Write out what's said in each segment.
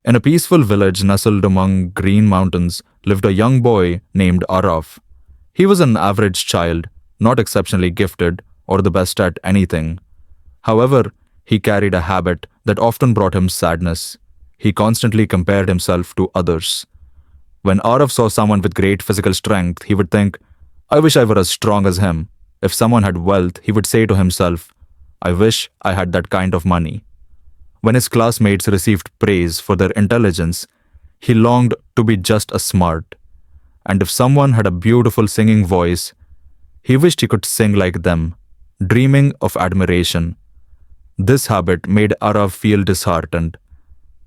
In a peaceful village nestled among green mountains lived a young boy named Aarav. He was an average child, not exceptionally gifted or the best at anything. However, he carried a habit that often brought him sadness. He constantly compared himself to others. When Aarav saw someone with great physical strength, he would think, I wish I were as strong as him. If someone had wealth, he would say to himself, I wish I had that kind of money. When his classmates received praise for their intelligence, he longed to be just as smart. And if someone had a beautiful singing voice, he wished he could sing like them, dreaming of admiration. This habit made Aarav feel disheartened,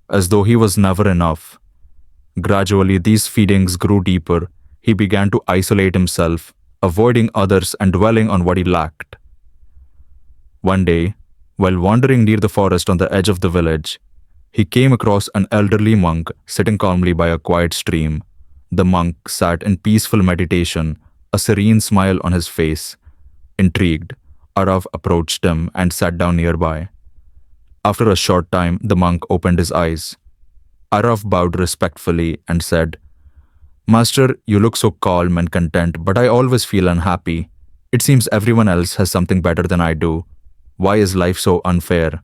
as though he was never enough. Gradually, these feelings grew deeper. He began to isolate himself, avoiding others and dwelling on what he lacked. One day, while wandering near the forest on the edge of the village, he came across an elderly monk sitting calmly by a quiet stream. The monk sat in peaceful meditation, a serene smile on his face. Intrigued, Aarav approached him and sat down nearby. After a short time, the monk opened his eyes. Aarav bowed respectfully and said, Master, you look so calm and content, but I always feel unhappy. It seems everyone else has something better than I do. Why is life so unfair?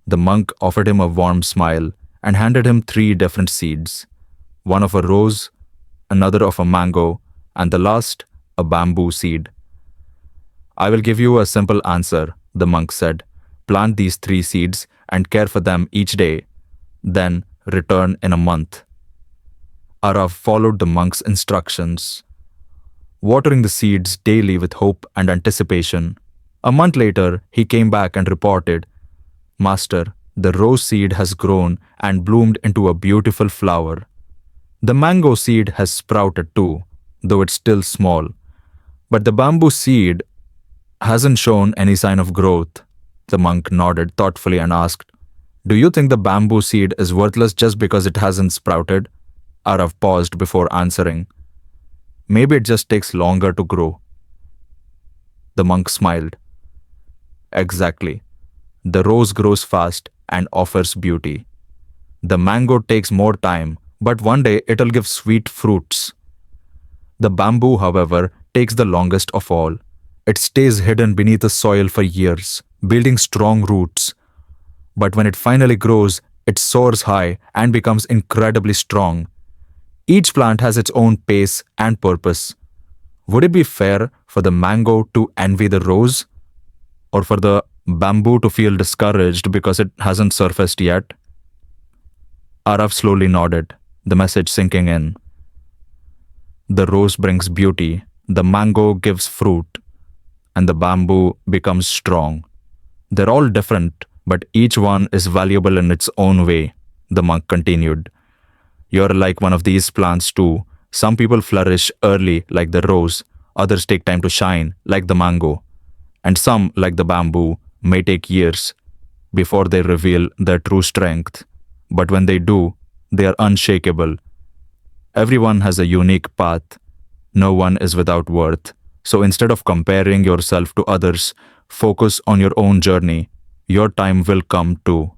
The monk offered him a warm smile and handed him 3 different seeds, one of a rose, another of a mango, and the last, a bamboo seed. I will give you a simple answer, the monk said. Plant these 3 seeds and care for them each day. Then return in a month. Aarav followed the monk's instructions, watering the seeds daily with hope and anticipation. A month later, he came back and reported, Master, the rose seed has grown and bloomed into a beautiful flower. The mango seed has sprouted too, though it's still small. But the bamboo seed hasn't shown any sign of growth. The monk nodded thoughtfully and asked, Do you think the bamboo seed is worthless just because it hasn't sprouted? Aarav paused before answering. Maybe it just takes longer to grow. The monk smiled. Exactly. The rose grows fast and offers beauty. The mango takes more time, but one day it'll give sweet fruits. The bamboo, however, takes the longest of all. It stays hidden beneath the soil for years, building strong roots. But when it finally grows, it soars high and becomes incredibly strong. Each plant has its own pace and purpose. Would it be fair for the mango to envy the rose? Or for the bamboo to feel discouraged because it hasn't surfaced yet? Aarav slowly nodded, the message sinking in. The rose brings beauty, the mango gives fruit, and the bamboo becomes strong. They're all different, but each one is valuable in its own way, the monk continued. You're like one of these plants too. Some people flourish early like the rose, others take time to shine like the mango, and some, like the bamboo, may take years before they reveal their true strength. But when they do, they are unshakable. Everyone has a unique path. No one is without worth. So instead of comparing yourself to others, focus on your own journey. Your time will come too.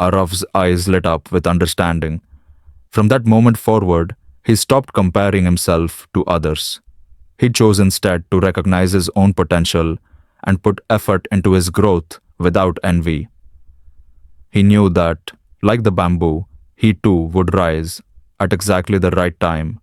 Aarav's eyes lit up with understanding. From that moment forward, he stopped comparing himself to others. He chose instead to recognize his own potential and put effort into his growth without envy. He knew that, like the bamboo, he too would rise at exactly the right time,